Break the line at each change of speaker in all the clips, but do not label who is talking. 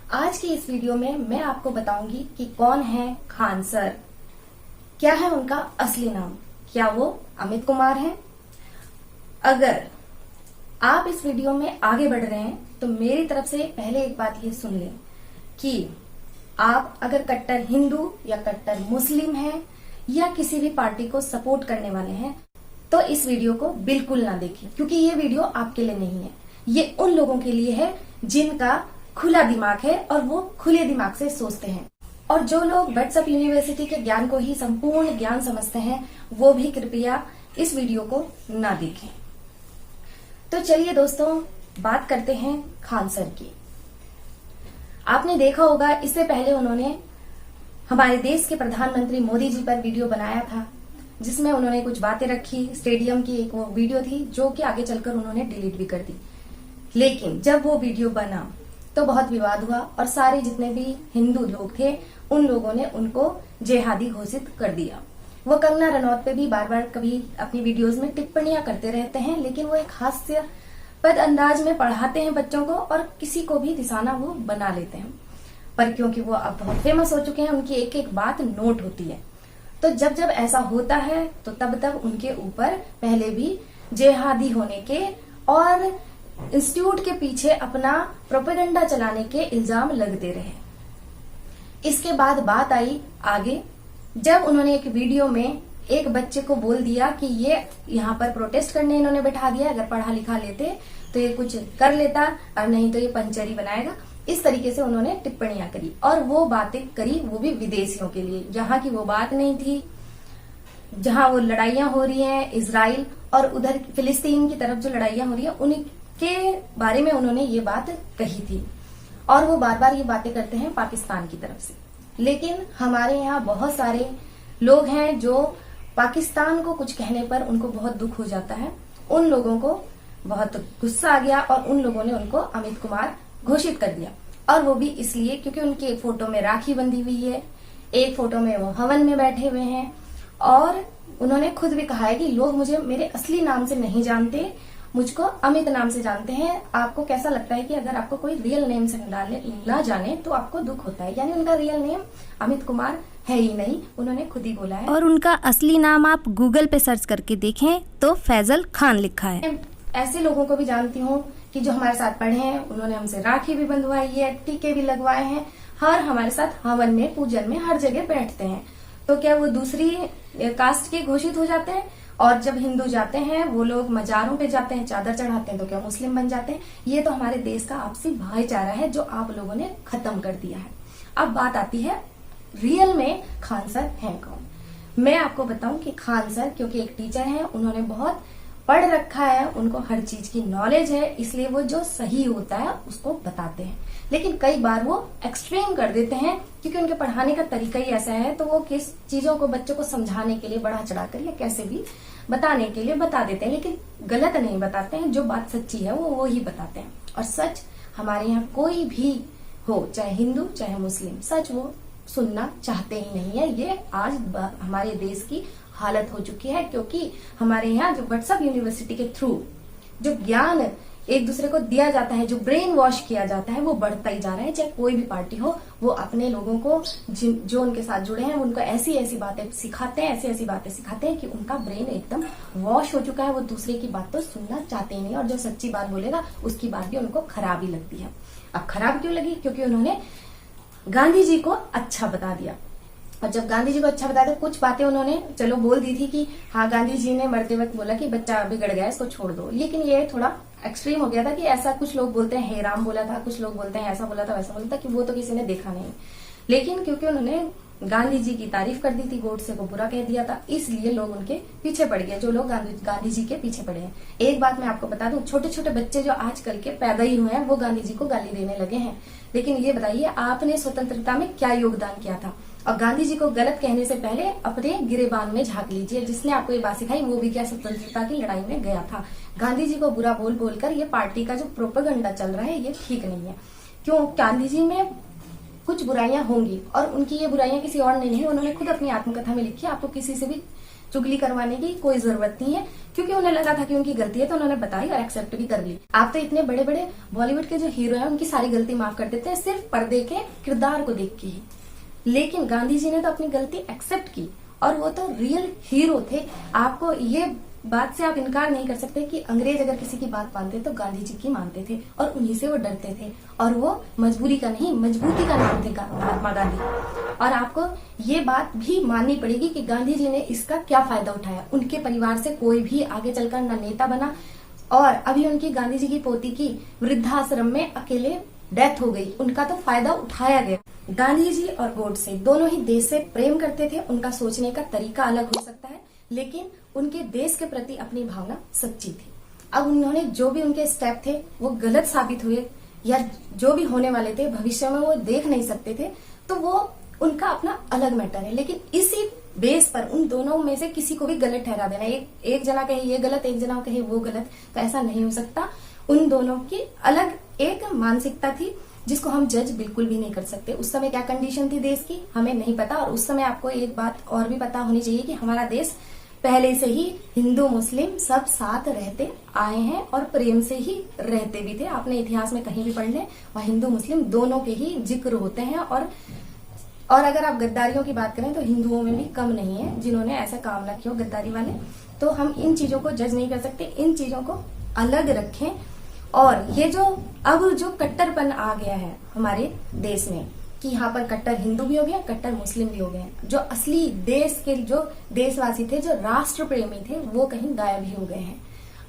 आज की इस वीडियो में मैं आपको बताऊंगी कि कौन है खान सर, क्या है उनका असली नाम, क्या वो अमित कुमार हैं। अगर आप इस वीडियो में आगे बढ़ रहे हैं तो मेरी तरफ से पहले एक बात ये सुन लें कि आप अगर कट्टर हिंदू या कट्टर मुस्लिम हैं या किसी भी पार्टी को सपोर्ट करने वाले हैं तो इस वीडियो को बिल्कुल ना देखें, क्योंकि ये वीडियो आपके लिए नहीं है। ये उन लोगों के लिए है जिनका खुला दिमाग है और वो खुले दिमाग से सोचते हैं, और जो लोग व्हाट्सएप यूनिवर्सिटी के ज्ञान को ही संपूर्ण ज्ञान समझते हैं वो भी कृपया इस वीडियो को ना देखें। तो चलिए दोस्तों, बात करते हैं खान सर की। आपने देखा होगा इससे पहले उन्होंने हमारे देश के प्रधानमंत्री मोदी जी पर वीडियो बनाया था, जिसमें उन्होंने कुछ बातें रखी। स्टेडियम की एक वो वीडियो थी जो कि आगे चलकर उन्होंने डिलीट भी कर दी। लेकिन जब वो वीडियो बना तो बहुत विवाद हुआ और सारे जितने भी हिंदू लोग थे उन लोगों ने उनको जेहादी घोषित कर दिया। वो कंगना रनौत पे भी बार बार कभी अपनी वीडियोस में टिप्पणियां करते रहते हैं, लेकिन वो एक हास्यास्पद अंदाज में पढ़ाते हैं बच्चों को और किसी को भी निशाना वो बना लेते हैं। पर क्योंकि वो अब बहुत फेमस हो चुके हैं, उनकी एक एक बात नोट होती है। तो जब जब ऐसा होता है तो तब तब उनके ऊपर पहले भी जेहादी होने के और इंस्टीट्यूट के पीछे अपना प्रोपेगेंडा चलाने के इल्जाम लगते रहे। इसके बाद बात आई आगे, जब उन्होंने एक वीडियो में एक बच्चे को बोल दिया कि ये यहाँ पर प्रोटेस्ट करने इन्होंने बैठा दिया, अगर पढ़ा लिखा लेते तो ये कुछ कर लेता और नहीं तो ये पंचरी बनाएगा। इस तरीके से उन्होंने टिप्पणियां करी और वो बातें करी, वो भी विदेशियों के लिए, जहां की वो बात नहीं थी, जहां वो लड़ाइयां हो रही हैं इजराइल और उधर फिलिस्तीन की तरफ जो लड़ाइयां हो रही है उनके बारे में उन्होंने ये बात कही थी। और वो बार बार ये बातें करते हैं पाकिस्तान की तरफ से। लेकिन हमारे यहाँ बहुत सारे लोग हैं जो पाकिस्तान को कुछ कहने पर उनको बहुत दुख हो जाता है। उन लोगों को बहुत गुस्सा आ गया और उन लोगों ने उनको अमित कुमार घोषित कर दिया। और वो भी इसलिए क्योंकि उनकी एक फोटो में राखी बंधी हुई है, एक फोटो में वो हवन में बैठे हुए हैं, और उन्होंने खुद भी कहा है कि लोग मुझे मेरे असली नाम से नहीं जानते, मुझको अमित नाम से जानते हैं। आपको कैसा लगता है कि अगर आपको कोई रियल नेम से ना जाने तो आपको दुख होता है। यानी उनका रियल नेम अमित कुमार है ही नहीं, उन्होंने खुद ही बोला है।
और उनका असली नाम आप गूगल पे सर्च करके देखें तो फैजल खान लिखा है।
ऐसे लोगों को भी जानती हूँ कि जो हमारे साथ पढ़े हैं, उन्होंने हमसे राखी भी बंधवाई है, टीके भी लगवाए हैं, हर हमारे साथ हवन में पूजन में हर जगह बैठते हैं। तो क्या वो दूसरी कास्ट के घोषित हो जाते हैं? और जब हिंदू जाते हैं वो लोग मजारों पे जाते हैं, चादर चढ़ाते हैं, तो क्या मुस्लिम बन जाते हैं? ये तो हमारे देश का आपसी भाईचारा है जो आप लोगों ने खत्म कर दिया है। अब बात आती है रियल में खान सर हैं कौन। मैं आपको बताऊं कि खान सर क्योंकि एक टीचर हैं, उन्होंने बहुत पढ़ रखा है, उनको हर चीज की नॉलेज है, इसलिए वो जो सही होता है उसको बताते हैं। लेकिन कई बार वो एक्सट्रीम कर देते हैं क्योंकि उनके पढ़ाने का तरीका ही ऐसा है। तो वो किस चीजों को बच्चों को समझाने के लिए बढ़ा चढ़ाकर या कैसे भी बताने के लिए बता देते हैं, लेकिन गलत नहीं बताते हैं। जो बात सच्ची है वो ही बताते हैं। और सच हमारे यहाँ कोई भी हो, चाहे हिंदू चाहे मुस्लिम, सच वो सुनना चाहते ही नहीं है। ये आज हमारे देश की हालत हो चुकी है, क्योंकि हमारे यहाँ जो व्हाट्सएप यूनिवर्सिटी के थ्रू जो ज्ञान एक दूसरे को दिया जाता है, जो ब्रेन वॉश किया जाता है, वो बढ़ता ही जा रहा है। चाहे कोई भी पार्टी हो, वो अपने लोगों को जो उनके साथ जुड़े हैं उनको ऐसी ऐसी बातें सिखाते हैं, ऐसी ऐसी बातें सिखाते हैं कि उनका ब्रेन एकदम वॉश हो चुका है। वो दूसरे की बात तो सुनना चाहते ही नहीं, और जो सच्ची बात बोलेगा उसकी बात भी उनको खराब ही लगती है। अब खराब क्यों लगी? क्योंकि उन्होंने गांधी जी को अच्छा बता दिया। और जब गांधी जी को अच्छा बताया तो कुछ बातें उन्होंने चलो बोल दी थी कि हाँ, गांधी जी ने मरते वक्त बोला कि बच्चा बिगड़ गया, इसको छोड़ दो। लेकिन ये थोड़ा एक्सट्रीम हो गया था कि ऐसा कुछ लोग बोलते हैं हे राम बोला था, कुछ लोग बोलते हैं ऐसा बोला था वैसा बोला था, कि वो तो किसी ने देखा नहीं। लेकिन क्योंकि उन्होंने गांधी जी की तारीफ कर दी थी, गोडसे को बुरा कह दिया था, इसलिए लोग उनके पीछे पड़ गए। जो लोग गांधी जी के पीछे पड़े हैं। एक बात मैं आपको बता दूं, छोटे छोटे बच्चे जो आजकल के पैदा ही हुए हैं वो गांधी जी को गाली देने लगे हैं। लेकिन ये बताइए, आपने स्वतंत्रता में क्या योगदान किया था? और गांधी जी को गलत कहने से पहले अपने गिरेबान में झांक लीजिए। जिसने आपको ये बात सिखाई वो भी क्या स्वतंत्रता की लड़ाई में गया था। गांधी जी को बुरा बोल बोलकर ये पार्टी का जो प्रोपेगेंडा चल रहा है ये ठीक नहीं है। क्यों? गांधी जी में कुछ बुराइयां होंगी और उनकी ये बुराइयां किसी और ने नहीं, उन्होंने खुद अपनी आत्मकथा में लिखी है। आपको किसी से भी चुगली करवाने की कोई जरूरत नहीं है, क्योंकि उन्हें लगा था कि उनकी गलती है तो उन्होंने बताई और एक्सेप्ट भी कर ली। आप तो इतने बड़े बड़े बॉलीवुड के जो हीरो हैं उनकी सारी गलती माफ कर देते हैं सिर्फ पर्दे के किरदार को देख के ही, लेकिन गांधी जी ने तो अपनी गलती एक्सेप्ट की और वो तो रियल हीरो थे। आपको ये बात से आप इनकार नहीं कर सकते कि अंग्रेज अगर किसी की बात मानते तो गांधी जी की मानते थे और उन्हीं से वो डरते थे, और वो मजबूरी का नहीं मजबूती का नाम थे महात्मा गांधी। और आपको ये बात भी माननी पड़ेगी कि गांधी जी ने इसका क्या फायदा उठाया। उनके परिवार से कोई भी आगे चलकर न नेता बना, और अभी उनकी गांधी जी की पोती की वृद्धाश्रम में अकेले डेथ हो गई, उनका तो फायदा उठाया गया। गांधी जी और गोडसे दोनों ही देश से प्रेम करते थे। उनका सोचने का तरीका अलग हो सकता है, लेकिन उनके देश के प्रति अपनी भावना सच्ची थी। अब उन्होंने जो भी उनके स्टेप थे वो गलत साबित हुए, या जो भी होने वाले थे भविष्य में वो देख नहीं सकते थे, तो वो उनका अपना अलग मैटर है। लेकिन इसी बेस पर उन दोनों में से किसी को भी गलत ठहरा देना, एक जना कहे ये गलत, एक जना कहे वो गलत, तो ऐसा नहीं हो सकता। उन दोनों की अलग एक मानसिकता थी जिसको हम जज बिल्कुल भी नहीं कर सकते। उस समय क्या कंडीशन थी देश की हमें नहीं पता, और उस समय आपको एक बात और भी पता होनी चाहिए कि हमारा देश पहले से ही हिंदू मुस्लिम सब साथ रहते आए हैं और प्रेम से ही रहते भी थे। आपने इतिहास में कहीं भी पढ़ लें वह हिंदू मुस्लिम दोनों के ही जिक्र होते हैं, और अगर आप गद्दारियों की बात करें तो हिंदुओं में भी कम नहीं है जिन्होंने ऐसा काम ना किया हो, गद्दारी वाले। तो हम इन चीजों को जज नहीं कर सकते, इन चीजों को अलग रखें। और ये जो अब जो कट्टरपन आ गया है हमारे देश में कि यहाँ पर कट्टर हिंदू भी हो गया, कट्टर मुस्लिम भी हो गए, जो असली देश के जो देशवासी थे, जो राष्ट्र प्रेमी थे, वो कहीं गायब ही हो गए हैं।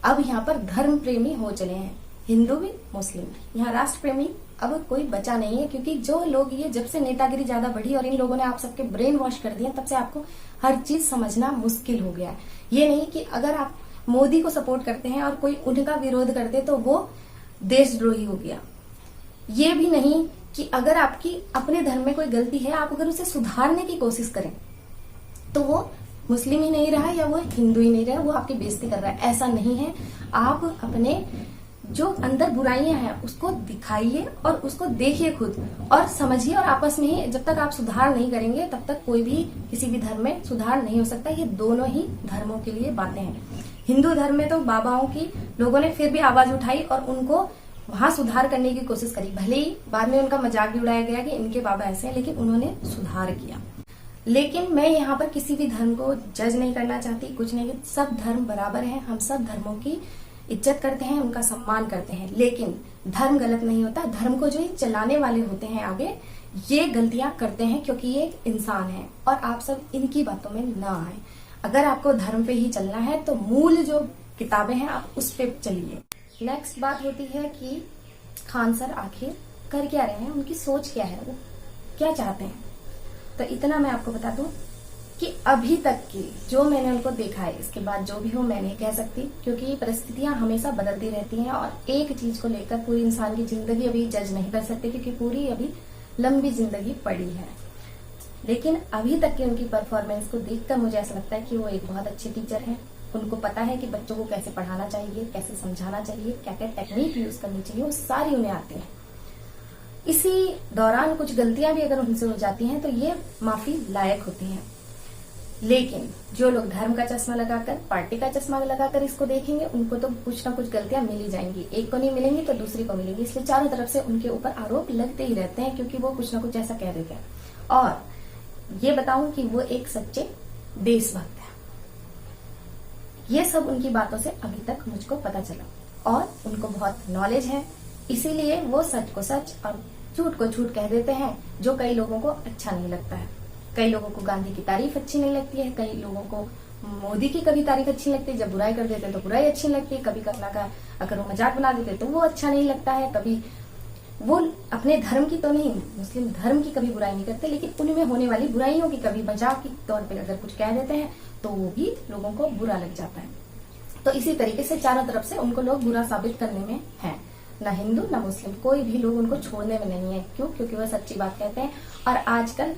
अब यहाँ पर धर्म प्रेमी हो चले हैं, हिंदू भी मुस्लिम भी। यहाँ राष्ट्र प्रेमी अब कोई बचा नहीं है, क्योंकि जो लोग ये जब से नेतागिरी ज्यादा बढ़ी और इन लोगों ने आप सबके ब्रेन वॉश कर दिया, तब से आपको हर चीज समझना मुश्किल हो गया है। ये नहीं कि अगर आप मोदी को सपोर्ट करते हैं और कोई उनका विरोध करते तो वो देशद्रोही हो गया। ये भी नहीं कि अगर आपकी अपने धर्म में कोई गलती है, आप अगर उसे सुधारने की कोशिश करें तो वो मुस्लिम ही नहीं रहा या वो हिंदू ही नहीं रहा, वो आपकी बेइज्जती कर रहा है। ऐसा नहीं है। आप अपने जो अंदर बुराइयां हैं उसको दिखाइए और उसको देखिए खुद और समझिए, और आपस में ही जब तक आप सुधार नहीं करेंगे तब तक कोई भी किसी भी धर्म में सुधार नहीं हो सकता। ये दोनों ही धर्मों के लिए बातें हैं। हिंदू धर्म में तो बाबाओं की लोगों ने फिर भी आवाज उठाई और उनको वहां सुधार करने की कोशिश करी, भले ही बाद में उनका मजाक भी उड़ाया गया कि इनके बाबा ऐसे हैं, लेकिन उन्होंने सुधार किया। लेकिन मैं यहाँ पर किसी भी धर्म को जज नहीं करना चाहती, कुछ नहीं। सब धर्म बराबर हैं, हम सब धर्मों की इज्जत करते हैं, उनका सम्मान करते हैं, लेकिन धर्म गलत नहीं होता। धर्म को जो चलाने वाले होते हैं आगे, ये गलतियां करते हैं क्योंकि ये एक इंसान है, और आप सब इनकी बातों में ना आए। अगर आपको धर्म पे ही चलना है तो मूल जो किताबें हैं आप उस पे चलिए। नेक्स्ट बात होती है कि खान सर आखिर कर क्या रहे हैं, उनकी सोच क्या है, वो क्या चाहते हैं। तो इतना मैं आपको बता दूं कि अभी तक की जो मैंने उनको देखा है, इसके बाद जो भी हो मैं नहीं कह सकती, क्योंकि परिस्थितियां हमेशा बदलती रहती हैं और एक चीज को लेकर पूरी इंसान की जिंदगी अभी जज नहीं कर सकते, क्योंकि पूरी अभी लंबी जिंदगी पड़ी है। लेकिन अभी तक की उनकी परफॉर्मेंस को देखकर मुझे ऐसा लगता है कि वो एक बहुत अच्छे टीचर हैं। उनको पता है कि बच्चों को कैसे पढ़ाना चाहिए, कैसे समझाना चाहिए, क्या क्या टेक्निक यूज करनी चाहिए, वो सारी उन्हें आती है। इसी दौरान कुछ गलतियां भी अगर उनसे हो जाती हैं तो ये माफी लायक होती हैं। लेकिन जो लोग धर्म का चश्मा लगाकर, पार्टी का चश्मा लगाकर इसको देखेंगे, उनको तो कुछ ना कुछ गलतियां मिल ही जाएंगी। एक को नहीं मिलेंगी तो दूसरी को मिलेंगी, इसलिए चारों तरफ से उनके ऊपर आरोप लगते ही रहते हैं, क्योंकि वो कुछ ना कुछ ऐसा कह देते हैं। और ये बताऊं कि वो एक सच्चे देशभक्त है। ये सब उनकी बातों से अभी तक मुझको पता चला, और उनको बहुत नॉलेज है, इसीलिए वो सच को सच और झूठ को झूठ कह देते हैं, जो कई लोगों को अच्छा नहीं लगता है। कई लोगों को गांधी की तारीफ अच्छी नहीं लगती है, कई लोगों को मोदी की कभी तारीफ अच्छी नहीं लगती, जब बुराई कर देते तो बुराई अच्छी नहीं लगती, कभी करना का अगर वो मजाक बना देते तो वो अच्छा नहीं लगता है। कभी वो अपने धर्म की तो नहीं, मुस्लिम धर्म की कभी बुराई नहीं करते, लेकिन उनमें होने वाली बुराइयों की कभी मजाक के तौर पर अगर कुछ कह देते हैं तो वो भी लोगों को बुरा लग जाता है। तो इसी तरीके से चारों तरफ से उनको लोग बुरा साबित करने में है, ना हिंदू ना मुस्लिम, कोई भी लोग उनको छोड़ने में नहीं है। क्यों? क्योंकि वह सच्ची बात कहते हैं। और आजकल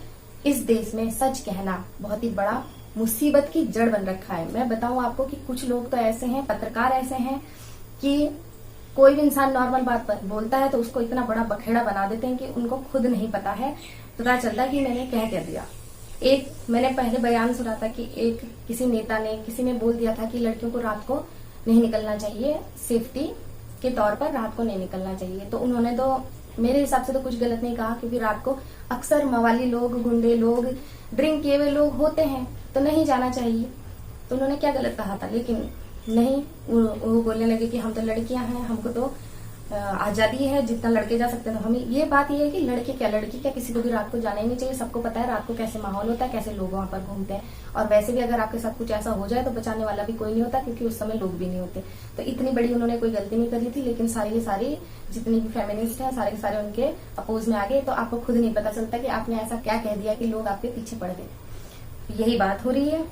इस देश में सच कहना बहुत ही बड़ा मुसीबत की जड़ बन रखा है। मैं बताऊं आपको कि कुछ लोग तो ऐसे हैं, पत्रकार ऐसे हैं कि कोई भी इंसान नॉर्मल बात पर बोलता है तो उसको इतना बड़ा बखेड़ा बना देते हैं कि उनको खुद नहीं पता है, पता चलता है कि मैंने कह दिया। एक मैंने पहले बयान सुना था कि एक किसी नेता ने किसी ने बोल दिया था कि लड़कियों को रात को नहीं निकलना चाहिए, सेफ्टी के तौर पर रात को नहीं निकलना चाहिए। तो उन्होंने तो मेरे हिसाब से तो कुछ गलत नहीं कहा, क्योंकि रात को अक्सर मवाली लोग, गुंडे लोग, ड्रिंक किए हुए लोग होते हैं, तो नहीं जाना चाहिए। तो उन्होंने क्या गलत कहा था, लेकिन नहीं, वो बोलने लगे कि हम तो लड़कियां हैं, हमको तो आजादी है, जितना लड़के जा सकते हैं। तो हमें ये बात ये है कि लड़के क्या लड़की क्या, किसी को भी रात को जाना ही नहीं चाहिए। सबको पता है रात को कैसे माहौल होता है, कैसे लोग वहां पर घूमते हैं, और वैसे भी अगर आपके साथ कुछ ऐसा हो जाए तो बचाने वाला भी कोई नहीं होता, क्योंकि उस समय लोग भी नहीं होते। तो इतनी बड़ी उन्होंने कोई गलती नहीं करी थी, लेकिन सारी की सारी जितनी भी फेमिनिस्ट है सारे के सारे उनके अपोज में आ गए। तो आपको खुद नहीं पता चलता कि आपने ऐसा क्या कह दिया कि लोग आपके पीछे पड़ गए। यही बात हो रही है।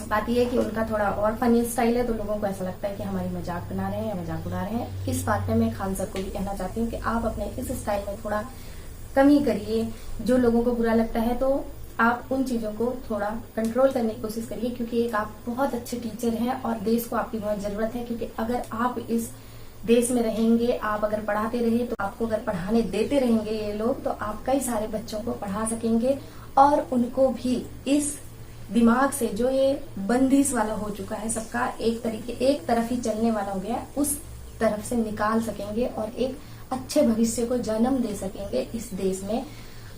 बात यह है कि उनका थोड़ा और फनी स्टाइल है, तो लोगों को ऐसा लगता है कि हमारी मजाक बना रहे हैं या मजाक उड़ा रहे हैं। इस बात में मैं खान सर को भी कहना चाहती हूँ कि आप अपने इस स्टाइल में थोड़ा कमी करिए। जो लोगों को बुरा लगता है तो आप उन चीजों को थोड़ा कंट्रोल करने की कोशिश करिए, क्योंकि एक आप बहुत अच्छे टीचर हैं और देश को आपकी बहुत जरूरत है। क्योंकि अगर आप इस देश में रहेंगे, आप अगर पढ़ाते रहे, तो आपको अगर पढ़ाने देते रहेंगे ये लोग, तो आप कई सारे बच्चों को पढ़ा सकेंगे और उनको भी इस दिमाग से जो ये बंदिश वाला हो चुका है, सबका एक तरफ ही चलने वाला हो गया, उस तरफ से निकाल सकेंगे और एक अच्छे भविष्य को जन्म दे सकेंगे इस देश में।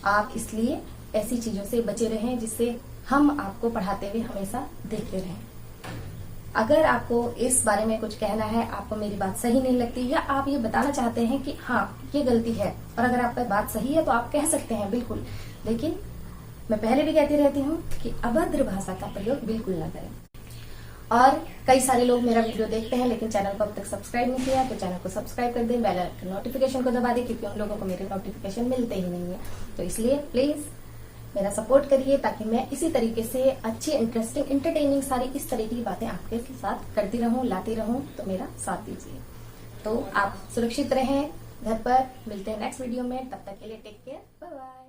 आप इसलिए ऐसी चीजों से बचे रहें जिससे हम आपको पढ़ाते हुए हमेशा देखते रहें। अगर आपको इस बारे में कुछ कहना है, आपको मेरी बात सही नहीं लगती, या आप ये बताना चाहते हैं कि हाँ ये गलती है, और अगर आपका बात सही है तो आप कह सकते हैं बिल्कुल। लेकिन मैं पहले भी कहती रहती हूँ कि अभद्र भाषा का प्रयोग बिल्कुल ना करें। और कई सारे लोग मेरा वीडियो देखते हैं लेकिन चैनल को अब तक सब्सक्राइब नहीं किया, तो चैनल को सब्सक्राइब कर दें, बेल आइकन नोटिफिकेशन को दबा दें, क्योंकि उन लोगों को मेरे नोटिफिकेशन मिलते ही नहीं है। तो इसलिए प्लीज मेरा सपोर्ट करिए, ताकि मैं इसी तरीके से अच्छी, इंटरेस्टिंग, एंटरटेनिंग सारी इस तरह की बातें आपके साथ करती रहूं, लाती रहूं। तो मेरा साथ दीजिए। तो आप सुरक्षित रहें घर पर। मिलते हैं नेक्स्ट वीडियो में, तब तक के लिए टेक केयर, बाय बाय।